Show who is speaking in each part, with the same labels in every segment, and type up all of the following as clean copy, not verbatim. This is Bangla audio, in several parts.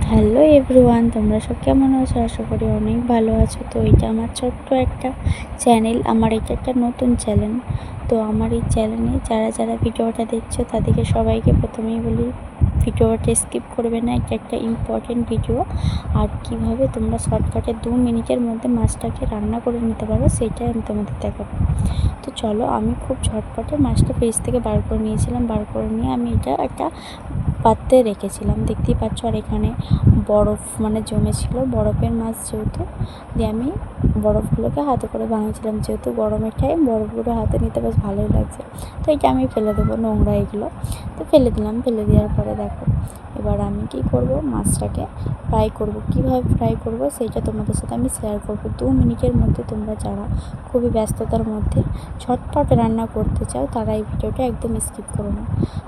Speaker 1: হ্যালো এভরিওয়ান, তোমরা সব কেমন আছো? আশা করি অনেক ভালো আছো। তো এটা আমার ছোট্ট একটা চ্যানেল, এটা একটা নতুন চ্যানেল। তো আমার এই চ্যানেলে যারা ভিডিওটা দেখছো তাদেরকে সবাইকে প্রথমেই বলি, ভিডিওটা স্কিপ করবে না। এটা একটা ইম্পর্টেন্ট ভিডিও। আর কিভাবে তোমরা শর্টকাটে 2 মিনিটের মধ্যে মাছটাকে রান্না করে নিতে পারো সেটাই আমি তোমাদের দেখাবো। তো চলো, আমি খুব ঝটপটে মাছটা ফ্রিজ থেকে বার করে নিয়েছিলাম। বার করে নিয়ে আমি এটা একটা পাত্রে রেখেছিলাম, দেখতেই পাচ্ছ। আর এখানে বরফ জমেছিল, বরফের মাছ যেহেতু, দিয়ে আমি বরফগুলোকে হাতে করে ভাঙছিলাম। যেহেতু গরমের টাইম, বরফগুলো হাতে নিতে বেশ ভালোই লাগছে। তো এটা আমি ফেলে দেবো, নোংরা এগুলো। তো ফেলে দিলাম। ফেলে দেওয়ার পরে দেখো, এবার আমি কি করব, মাছটাকে ফ্রাই করব। কিভাবে ফ্রাই করব সেইটা তোমাদের সাথে আমি শেয়ার করব। 2 মিনিটের মধ্যে তোমরা যারা খুবই ব্যস্ততার মধ্যে ঝটপট রান্না করতে চাও তারা এই ভিডিওটা একদম স্কিপ করো না।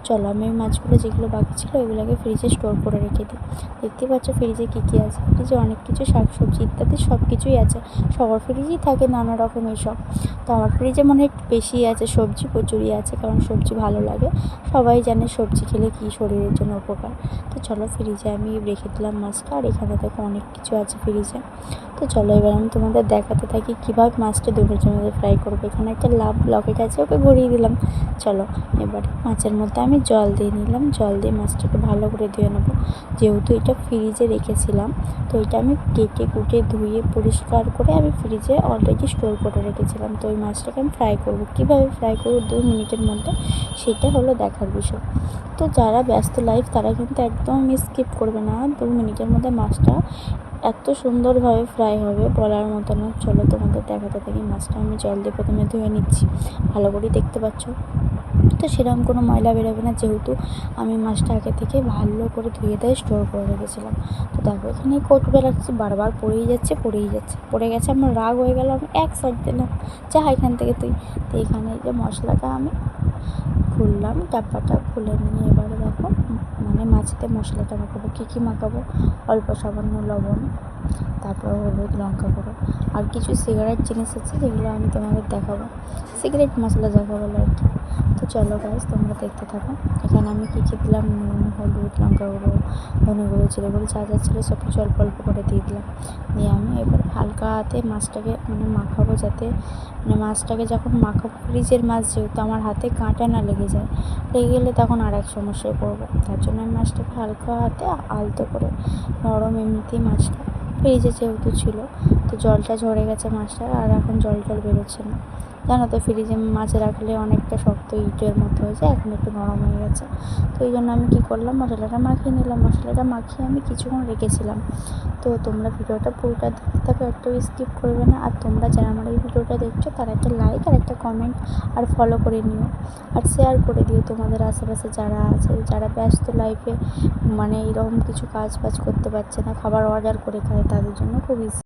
Speaker 1: চলো, আমি ওই মাছগুলো যেগুলো বাকি ছিল ওইগুলোকে ফ্রিজে স্টোর করে রেখে দিই। দেখতে পাচ্ছ ফ্রিজে কী কী আছে। ফ্রিজে অনেক কিছু, শাকসবজি ইত্যাদি সব কিছুই আছে। সবার ফ্রিজেই থাকে নানা রকম এইসব। তো আমার ফ্রিজে মনে হয় একটু বেশিই আছে, সবজি প্রচুরই আছে, কারণ সবজি ভালো লাগে। সবাই জানে সবজি খেলে কী শরীরের জন্য উপকার। তো চলো, ফ্রিজে আমি রেখে দিলাম মাছটা। আর এখানে দেখো অনেক কিছু আছে ফ্রিজে। তো চলো, এবার আমি তোমাদের দেখাতে থাকি কীভাবে মাছটা 2 মিনিটের মধ্যে ফ্রাই করবো। এখানে একটা লাভ লকেট আছে, ওকে ঘুরিয়ে দিলাম। চলো, এবার মাছের মধ্যে আমি জল দিয়ে নিলাম। জল দিয়ে মাছটাকে ভালো করে ধুয়ে নেবো। যেহেতু এটা ফ্রিজে রেখেছিলাম, তো এটা আমি কেটে কুটে ধুয়ে পরিষ্কার করে আমি ফ্রিজে অলরেডি স্টোর করে রেখেছিলাম। তো ওই মাছটাকে আমি ফ্রাই করবো। কীভাবে ফ্রাই করবো 2 মিনিটের মধ্যে, সেটা হলো দেখার বিষয়। তো যারা ব্যস্ত লাইফ তারা কিন্তু একদম স্কিপ করবে না। 2 মিনিটের মধ্যে মাছটা এত সুন্দরভাবে ফ্রাই হবে বলার মতো না। চলো, তোমাদের দেখাতে থাকি। মাছটা আমি জল দিয়ে প্রথমে ধুয়ে নিচ্ছি, ভালো করেই দেখতে পাচ্ছ। তো সেরকম কোনো ময়লা বেরোবে না, যেহেতু আমি মাছটা আগে থেকে ভালো করে ধুয়ে স্টোর করে রেখেছিলাম। তো দেখো, এখানে কৌটোটা রাখছি, বারবার পড়ে গেছে। আমার রাগ হয়ে গেল, আমি এক শট দিলাম, যা এখান থেকে তুই। তো এখানে এই যে মশলাটা আমি খুললাম, ডাব্বাটা খুলে নিয়ে এবারে দেখো মাছেতে মশলাটা মাখাবো। কী মাখাবো, অল্প সামান্য লবণ, তারপর হলুদ, লঙ্কা গুঁড়ো, আর কিছু সিগারেট জিনিস আছে যেগুলো আমি তোমাদের দেখাবো, সিগারেট মশলা যাকে বলে আর কি। তো চলো গাইস, তোমরা দেখতে থাকো। এখানে আমি কী দিলাম, নুন, হলুদ, লঙ্কা গুঁড়ো, ধনে গুঁড়ো, জিরে গুঁড়ো, যা ছিল সব কিছু অল্প অল্প করে দিয়ে দিলাম। দিয়ে আমি এবার হালকা হাতে মাছটাকে মাখাবো, যাতে মাছটাকে যখন মাখাবো, ফ্রিজের মাছ যেহেতু, আমার হাতে কাঁটা না লেগে যায়। লেগে গেলে তখন আর এক সমস্যায় পড়বো। তার জন্য আমি মাছটাকে হালকা হাতে আলতো করে, নরম এমনিতেই মাছটা ফ্রিজে যেহেতু ছিল, তো জলটা ঝরে গেছে মাছটার, আর এখন জল বেরোচ্ছে না। জানো তো, ফ্রিজে মাছ রাখলে অনেকটা শক্ত ইটের মতো হয়ে যায়, এখন একটু নরম হয়ে গেছে। তো এই জন্য আমি কী করলাম, মশলাটা মাখিয়ে নিলাম। মশলাটা মাখিয়ে আমি কিছুক্ষণ রেখেছিলাম। তো তোমরা ভিডিওটা পুরোটা দেখতে থাকো, একটু স্কিপ করবে না। আর তোমরা যারা আমার এই ভিডিওটা দেখছো তারা একটা লাইক আর একটা কমেন্ট আর ফলো করে নিও, আর শেয়ার করে দিও তোমাদের আশেপাশে যারা আছে, যারা ব্যস্ত লাইফে এরকম কিছু কাজ বাজ করতে পারছে না, খাবার অর্ডার করে খায়, তাদের জন্য খুব ইজি।